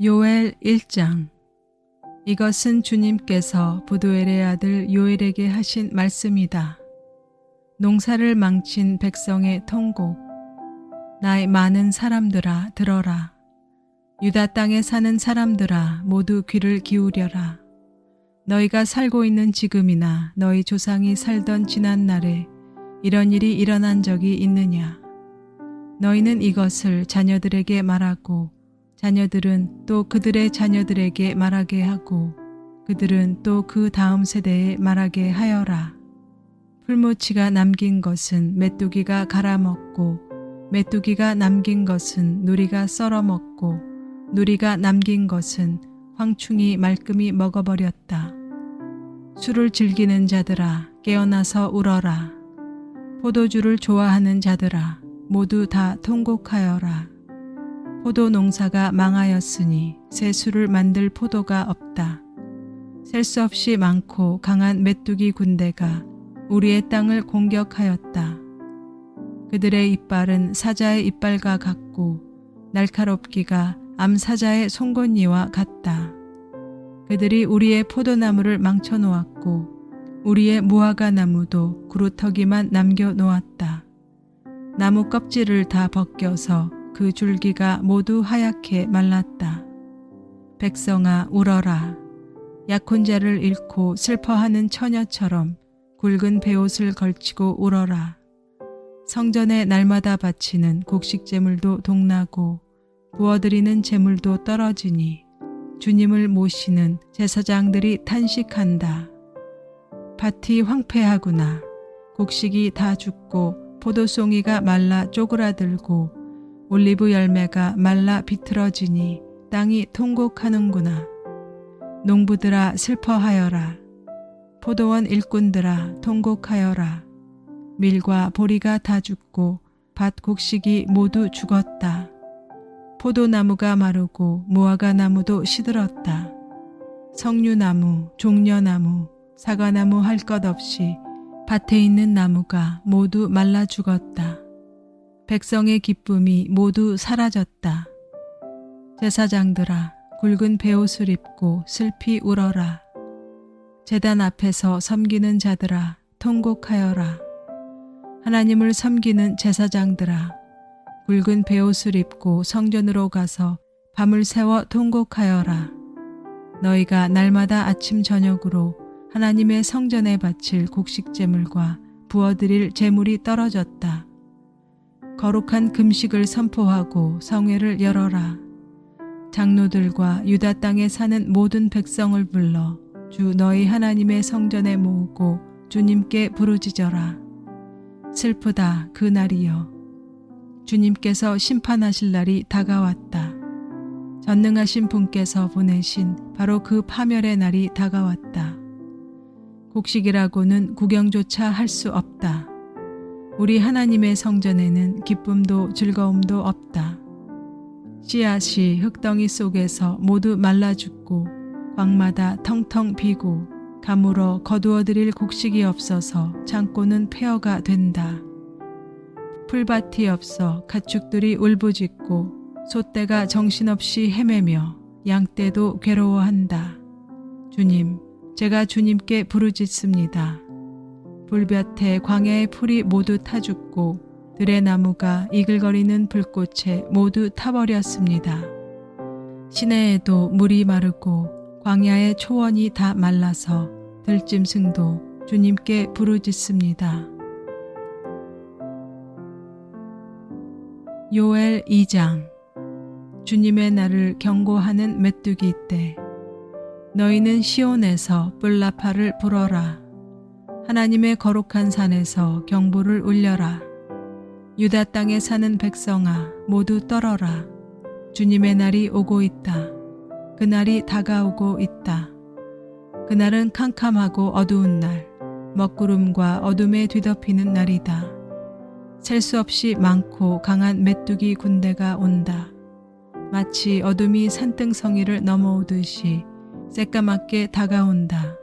요엘 1장. 이것은 주님께서 부두엘의 아들 요엘에게 하신 말씀이다. 농사를 망친 백성의 통곡. 나의 많은 사람들아 들어라. 유다 땅에 사는 사람들아 모두 귀를 기울여라. 너희가 살고 있는 지금이나 너희 조상이 살던 지난 날에 이런 일이 일어난 적이 있느냐? 너희는 이것을 자녀들에게 말하고 자녀들은 또 그들의 자녀들에게 말하게 하고 그들은 또 그 다음 세대에 말하게 하여라. 풀무치가 남긴 것은 메뚜기가 갈아먹고 메뚜기가 남긴 것은 누리가 썰어먹고 누리가 남긴 것은 황충이 말끔히 먹어버렸다. 술을 즐기는 자들아 깨어나서 울어라. 포도주를 좋아하는 자들아 모두 다 통곡하여라. 포도 농사가 망하였으니 새 술을 만들 포도가 없다. 셀 수 없이 많고 강한 메뚜기 군대가 우리의 땅을 공격하였다. 그들의 이빨은 사자의 이빨과 같고 날카롭기가 암사자의 송곳니와 같다. 그들이 우리의 포도나무를 망쳐놓았고 우리의 무화과 나무도 구루터기만 남겨놓았다. 나무 껍질을 다 벗겨서 그 줄기가 모두 하얗게 말랐다. 백성아 울어라. 약혼자를 잃고 슬퍼하는 처녀처럼 굵은 베옷을 걸치고 울어라. 성전에 날마다 바치는 곡식제물도 동나고 부어드리는 제물도 떨어지니 주님을 모시는 제사장들이 탄식한다. 밭이 황폐하구나. 곡식이 다 죽고 포도송이가 말라 쪼그라들고 올리브 열매가 말라 비틀어지니 땅이 통곡하는구나. 농부들아 슬퍼하여라. 포도원 일꾼들아 통곡하여라. 밀과 보리가 다 죽고 밭 곡식이 모두 죽었다. 포도나무가 마르고 무화과 나무도 시들었다. 석류나무, 종려나무, 사과나무 할 것 없이 밭에 있는 나무가 모두 말라 죽었다. 백성의 기쁨이 모두 사라졌다. 제사장들아 굵은 베옷을 입고 슬피 울어라. 제단 앞에서 섬기는 자들아 통곡하여라. 하나님을 섬기는 제사장들아 굵은 베옷을 입고 성전으로 가서 밤을 새워 통곡하여라. 너희가 날마다 아침 저녁으로 하나님의 성전에 바칠 곡식제물과 부어드릴 제물이 떨어졌다. 거룩한 금식을 선포하고 성회를 열어라. 장로들과 유다 땅에 사는 모든 백성을 불러 주 너희 하나님의 성전에 모으고 주님께 부르짖어라. 슬프다 그 날이여. 주님께서 심판하실 날이 다가왔다. 전능하신 분께서 보내신 바로 그 파멸의 날이 다가왔다. 곡식이라고는 구경조차 할 수 없다. 우리 하나님의 성전에는 기쁨도 즐거움도 없다. 씨앗이 흙덩이 속에서 모두 말라 죽고 광마다 텅텅 비고 가물어 거두어드릴 곡식이 없어서 창고는 폐허가 된다. 풀밭이 없어 가축들이 울부짖고 소떼가 정신없이 헤매며 양떼도 괴로워한다. 주님, 제가 주님께 부르짖습니다. 불볕에 광야의 풀이 모두 타 죽고 들의 나무가 이글거리는 불꽃에 모두 타버렸습니다. 시내에도 물이 마르고 광야의 초원이 다 말라서 들짐승도 주님께 부르짖습니다. 요엘 2장. 주님의 날을 경고하는 메뚜기 때. 너희는 시온에서 뿔나파를 불어라. 하나님의 거룩한 산에서 경보를 울려라. 유다 땅에 사는 백성아 모두 떨어라. 주님의 날이 오고 있다. 그날이 다가오고 있다. 그날은 캄캄하고 어두운 날, 먹구름과 어둠에 뒤덮이는 날이다. 셀 수 없이 많고 강한 메뚜기 군대가 온다. 마치 어둠이 산등성이를 넘어오듯이 새까맣게 다가온다.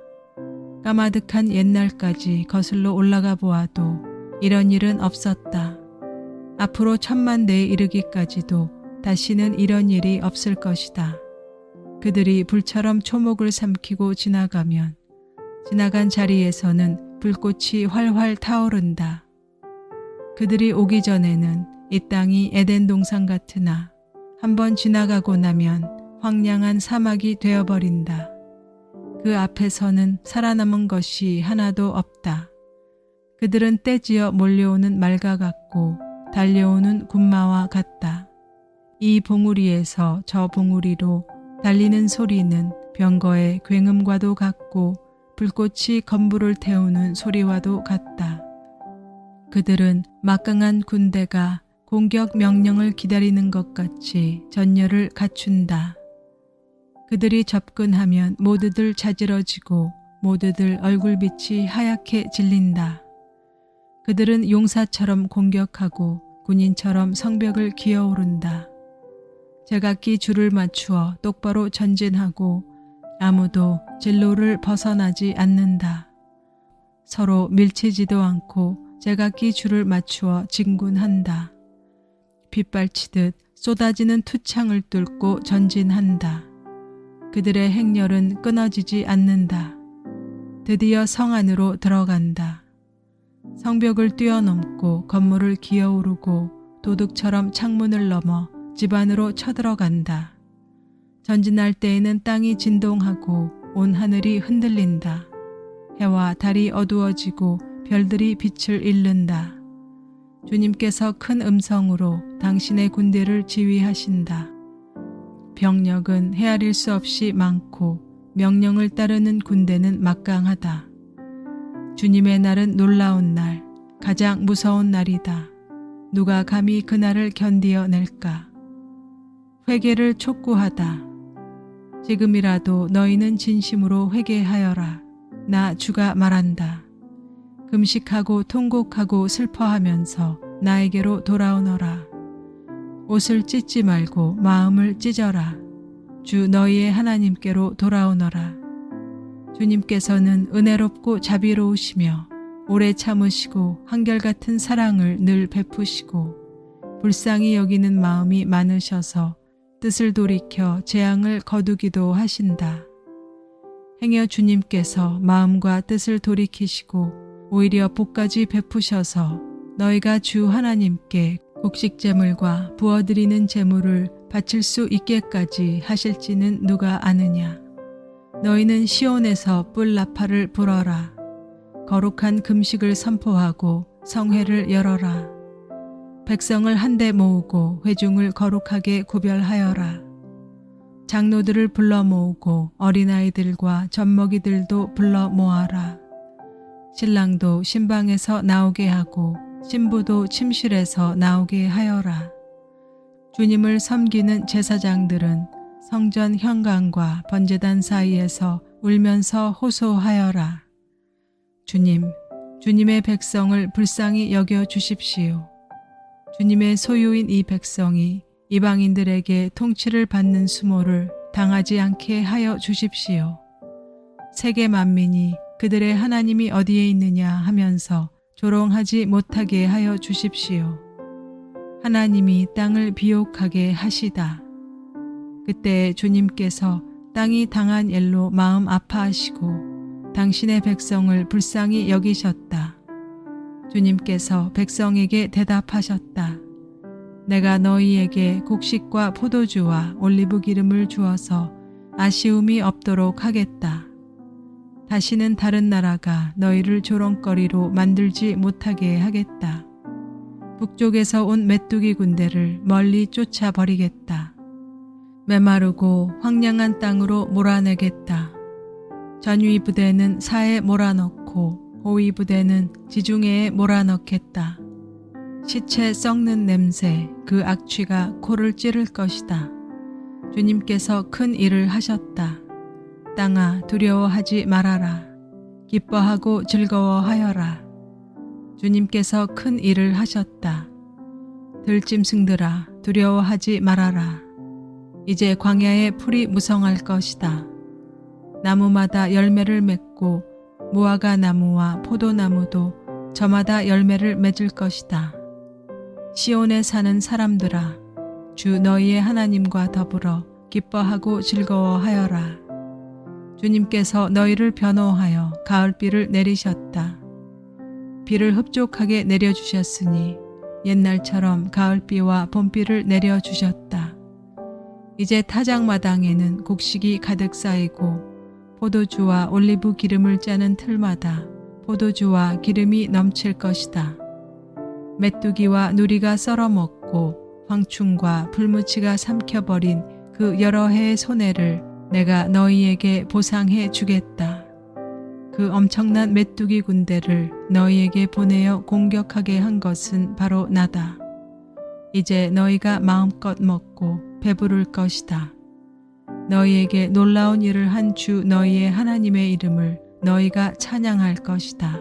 까마득한 옛날까지 거슬러 올라가 보아도 이런 일은 없었다. 앞으로 천만 대에 이르기까지도 다시는 이런 일이 없을 것이다. 그들이 불처럼 초목을 삼키고 지나가면 지나간 자리에서는 불꽃이 활활 타오른다. 그들이 오기 전에는 이 땅이 에덴 동산 같으나 한번 지나가고 나면 황량한 사막이 되어버린다. 그 앞에서는 살아남은 것이 하나도 없다. 그들은 떼지어 몰려오는 말과 같고 달려오는 군마와 같다. 이 봉우리에서 저 봉우리로 달리는 소리는 병거의 굉음과도 같고 불꽃이 건물을 태우는 소리와도 같다. 그들은 막강한 군대가 공격 명령을 기다리는 것 같이 전열을 갖춘다. 그들이 접근하면 모두들 자지러지고 모두들 얼굴빛이 하얗게 질린다. 그들은 용사처럼 공격하고 군인처럼 성벽을 기어오른다. 제각기 줄을 맞추어 똑바로 전진하고 아무도 진로를 벗어나지 않는다. 서로 밀치지도 않고 제각기 줄을 맞추어 진군한다. 빗발치듯 쏟아지는 투창을 뚫고 전진한다. 그들의 행렬은 끊어지지 않는다. 드디어 성 안으로 들어간다. 성벽을 뛰어넘고 건물을 기어오르고 도둑처럼 창문을 넘어 집 안으로 쳐들어간다. 전진할 때에는 땅이 진동하고 온 하늘이 흔들린다. 해와 달이 어두워지고 별들이 빛을 잃는다. 주님께서 큰 음성으로 당신의 군대를 지휘하신다. 병력은 헤아릴 수 없이 많고 명령을 따르는 군대는 막강하다. 주님의 날은 놀라운 날, 가장 무서운 날이다. 누가 감히 그날을 견디어낼까? 회개를 촉구하다. 지금이라도 너희는 진심으로 회개하여라. 나 주가 말한다. 금식하고 통곡하고 슬퍼하면서 나에게로 돌아오너라. 옷을 찢지 말고 마음을 찢어라. 주 너희의 하나님께로 돌아오너라. 주님께서는 은혜롭고 자비로우시며 오래 참으시고 한결같은 사랑을 늘 베푸시고 불쌍히 여기는 마음이 많으셔서 뜻을 돌이켜 재앙을 거두기도 하신다. 행여 주님께서 마음과 뜻을 돌이키시고 오히려 복까지 베푸셔서 너희가 주 하나님께 곡식제물과 부어드리는 제물을 바칠 수 있게까지 하실지는 누가 아느냐. 너희는 시온에서 뿔나팔을 불어라. 거룩한 금식을 선포하고 성회를 열어라. 백성을 한데 모으고 회중을 거룩하게 구별하여라. 장로들을 불러 모으고 어린아이들과 젖먹이들도 불러 모아라. 신랑도 신방에서 나오게 하고 신부도 침실에서 나오게 하여라. 주님을 섬기는 제사장들은 성전 현관과 번제단 사이에서 울면서 호소하여라. 주님, 주님의 백성을 불쌍히 여겨 주십시오. 주님의 소유인 이 백성이 이방인들에게 통치를 받는 수모를 당하지 않게 하여 주십시오. 세계 만민이 그들의 하나님이 어디에 있느냐 하면서 조롱하지 못하게 하여 주십시오. 하나님이 땅을 비옥하게 하시다. 그때 주님께서 땅이 당한 일로 마음 아파하시고 당신의 백성을 불쌍히 여기셨다. 주님께서 백성에게 대답하셨다. 내가 너희에게 곡식과 포도주와 올리브 기름을 주어서 아쉬움이 없도록 하겠다. 다시는 다른 나라가 너희를 조롱거리로 만들지 못하게 하겠다. 북쪽에서 온 메뚜기 군대를 멀리 쫓아버리겠다. 메마르고 황량한 땅으로 몰아내겠다. 전위 부대는 사에 몰아넣고 호위 부대는 지중해에 몰아넣겠다. 시체 썩는 냄새, 그 악취가 코를 찌를 것이다. 주님께서 큰 일을 하셨다. 땅아 두려워하지 말아라. 기뻐하고 즐거워하여라. 주님께서 큰 일을 하셨다. 들짐승들아 두려워하지 말아라. 이제 광야의 풀이 무성할 것이다. 나무마다 열매를 맺고 무화과 나무와 포도나무도 저마다 열매를 맺을 것이다. 시온에 사는 사람들아, 주 너희의 하나님과 더불어 기뻐하고 즐거워하여라. 주님께서 너희를 변호하여 가을비를 내리셨다. 비를 흡족하게 내려주셨으니 옛날처럼 가을비와 봄비를 내려주셨다. 이제 타작마당에는 곡식이 가득 쌓이고 포도주와 올리브 기름을 짜는 틀마다 포도주와 기름이 넘칠 것이다. 메뚜기와 누리가 썰어먹고 황충과 불무치가 삼켜버린 그 여러 해의 손해를 내가 너희에게 보상해 주겠다. 그 엄청난 메뚜기 군대를 너희에게 보내어 공격하게 한 것은 바로 나다. 이제 너희가 마음껏 먹고 배부를 것이다. 너희에게 놀라운 일을 한 주 너희의 하나님의 이름을 너희가 찬양할 것이다.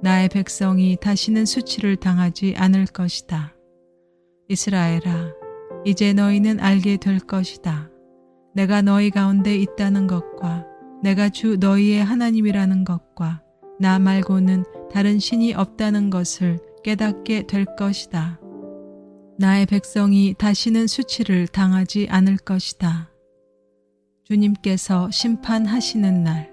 나의 백성이 다시는 수치를 당하지 않을 것이다. 이스라엘아, 이제 너희는 알게 될 것이다. 내가 너희 가운데 있다는 것과 내가 주 너희의 하나님이라는 것과 나 말고는 다른 신이 없다는 것을 깨닫게 될 것이다. 나의 백성이 다시는 수치를 당하지 않을 것이다. 주님께서 심판하시는 날,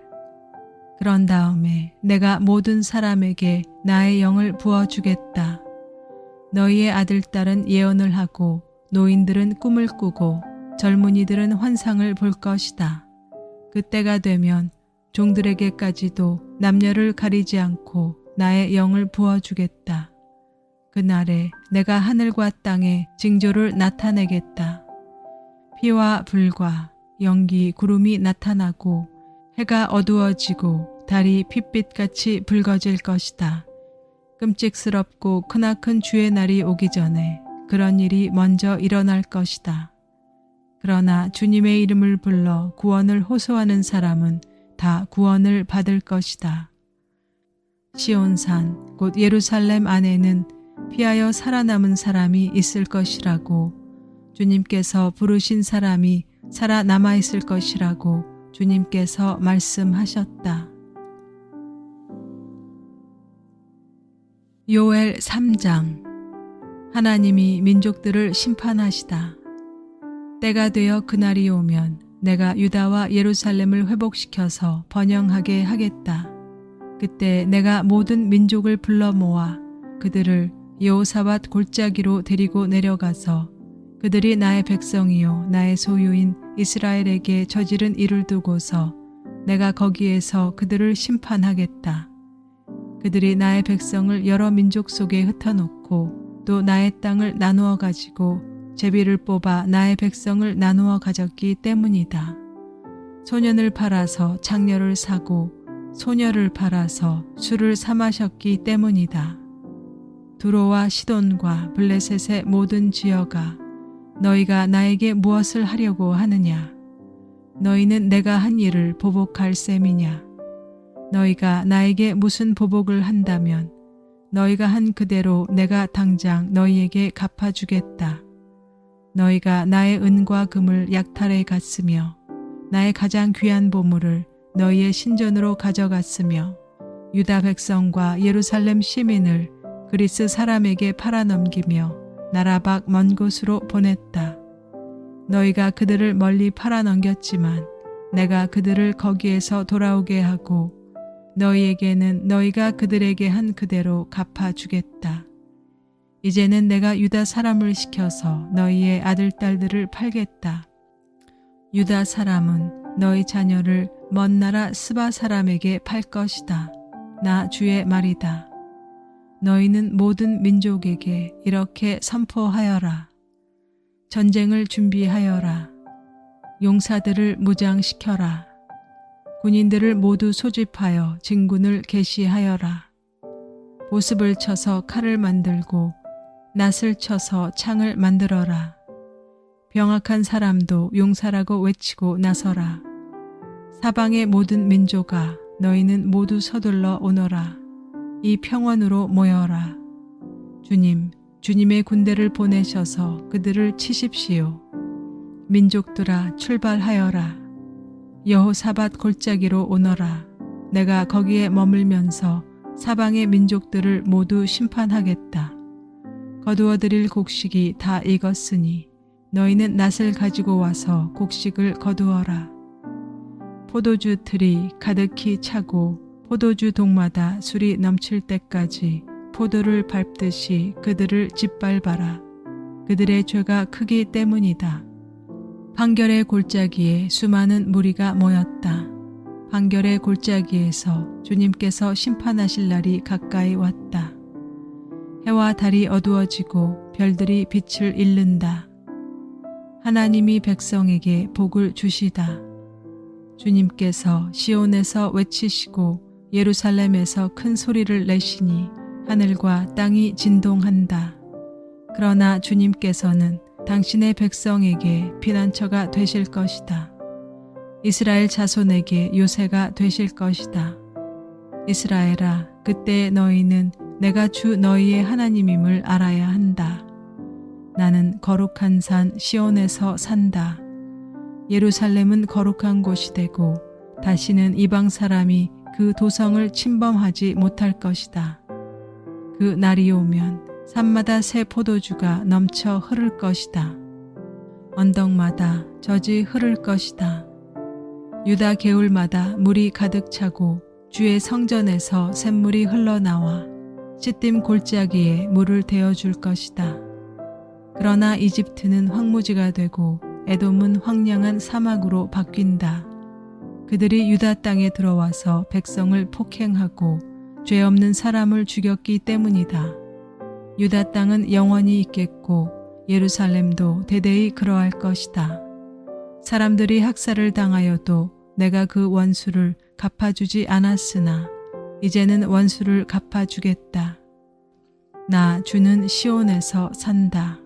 그런 다음에 내가 모든 사람에게 나의 영을 부어주겠다. 너희의 아들, 딸은 예언을 하고 노인들은 꿈을 꾸고 젊은이들은 환상을 볼 것이다. 그때가 되면 종들에게까지도 남녀를 가리지 않고 나의 영을 부어주겠다. 그날에 내가 하늘과 땅에 징조를 나타내겠다. 피와 불과 연기, 구름이 나타나고 해가 어두워지고 달이 핏빛같이 붉어질 것이다. 끔찍스럽고 크나큰 주의 날이 오기 전에 그런 일이 먼저 일어날 것이다. 그러나 주님의 이름을 불러 구원을 호소하는 사람은 다 구원을 받을 것이다. 시온산 곧 예루살렘 안에는 피하여 살아남은 사람이 있을 것이라고, 주님께서 부르신 사람이 살아남아 있을 것이라고 주님께서 말씀하셨다. 요엘 3장. 하나님이 민족들을 심판하시다. 때가 되어 그날이 오면 내가 유다와 예루살렘을 회복시켜서 번영하게 하겠다. 그때 내가 모든 민족을 불러 모아 그들을 여호사밧 골짜기로 데리고 내려가서 그들이 나의 백성이요 나의 소유인 이스라엘에게 저지른 일을 두고서 내가 거기에서 그들을 심판하겠다. 그들이 나의 백성을 여러 민족 속에 흩어놓고 또 나의 땅을 나누어 가지고 제비를 뽑아 나의 백성을 나누어 가졌기 때문이다. 소년을 팔아서 장녀를 사고 소녀를 팔아서 술을 사 마셨기 때문이다. 두로와 시돈과 블레셋의 모든 지역아, 너희가 나에게 무엇을 하려고 하느냐? 너희는 내가 한 일을 보복할 셈이냐? 너희가 나에게 무슨 보복을 한다면 너희가 한 그대로 내가 당장 너희에게 갚아주겠다. 너희가 나의 은과 금을 약탈해 갔으며 나의 가장 귀한 보물을 너희의 신전으로 가져갔으며 유다 백성과 예루살렘 시민을 그리스 사람에게 팔아넘기며 나라 밖 먼 곳으로 보냈다. 너희가 그들을 멀리 팔아넘겼지만 내가 그들을 거기에서 돌아오게 하고 너희에게는 너희가 그들에게 한 그대로 갚아주겠다. 이제는 내가 유다 사람을 시켜서 너희의 아들, 딸들을 팔겠다. 유다 사람은 너희 자녀를 먼 나라 스바 사람에게 팔 것이다. 나 주의 말이다. 너희는 모든 민족에게 이렇게 선포하여라. 전쟁을 준비하여라. 용사들을 무장시켜라. 군인들을 모두 소집하여 진군을 개시하여라. 보습을 쳐서 칼을 만들고 낫을 쳐서 창을 만들어라. 병악한 사람도 용사라고 외치고 나서라. 사방의 모든 민족아, 너희는 모두 서둘러 오너라. 이 평원으로 모여라. 주님의 군대를 보내셔서 그들을 치십시오. 민족들아, 출발하여라. 여호사밧 골짜기로 오너라. 내가 거기에 머물면서 사방의 민족들을 모두 심판하겠다. 거두어들일 곡식이 다 익었으니 너희는 낫을 가지고 와서 곡식을 거두어라. 포도주 틀이 가득히 차고 포도주 동마다 술이 넘칠 때까지 포도를 밟듯이 그들을 짓밟아라. 그들의 죄가 크기 때문이다. 판결의 골짜기에 수많은 무리가 모였다. 판결의 골짜기에서 주님께서 심판하실 날이 가까이 왔다. 해와 달이 어두워지고 별들이 빛을 잃는다. 하나님이 백성에게 복을 주시다. 주님께서 시온에서 외치시고 예루살렘에서 큰 소리를 내시니 하늘과 땅이 진동한다. 그러나 주님께서는 당신의 백성에게 피난처가 되실 것이다. 이스라엘 자손에게 요새가 되실 것이다. 이스라엘아, 그때 너희는 내가 주 너희의 하나님임을 알아야 한다. 나는 거룩한 산 시온에서 산다. 예루살렘은 거룩한 곳이 되고 다시는 이방 사람이 그 도성을 침범하지 못할 것이다. 그 날이 오면 산마다 새 포도주가 넘쳐 흐를 것이다. 언덕마다 젖이 흐를 것이다. 유다 개울마다 물이 가득 차고 주의 성전에서 샘물이 흘러나와 시딤 골짜기에 물을 데워줄 것이다. 그러나 이집트는 황무지가 되고 에돔은 황량한 사막으로 바뀐다. 그들이 유다 땅에 들어와서 백성을 폭행하고 죄 없는 사람을 죽였기 때문이다. 유다 땅은 영원히 있겠고 예루살렘도 대대히 그러할 것이다. 사람들이 학살을 당하여도 내가 그 원수를 갚아주지 않았으나 이제는 원수를 갚아주겠다. 나 주는 시온에서 산다.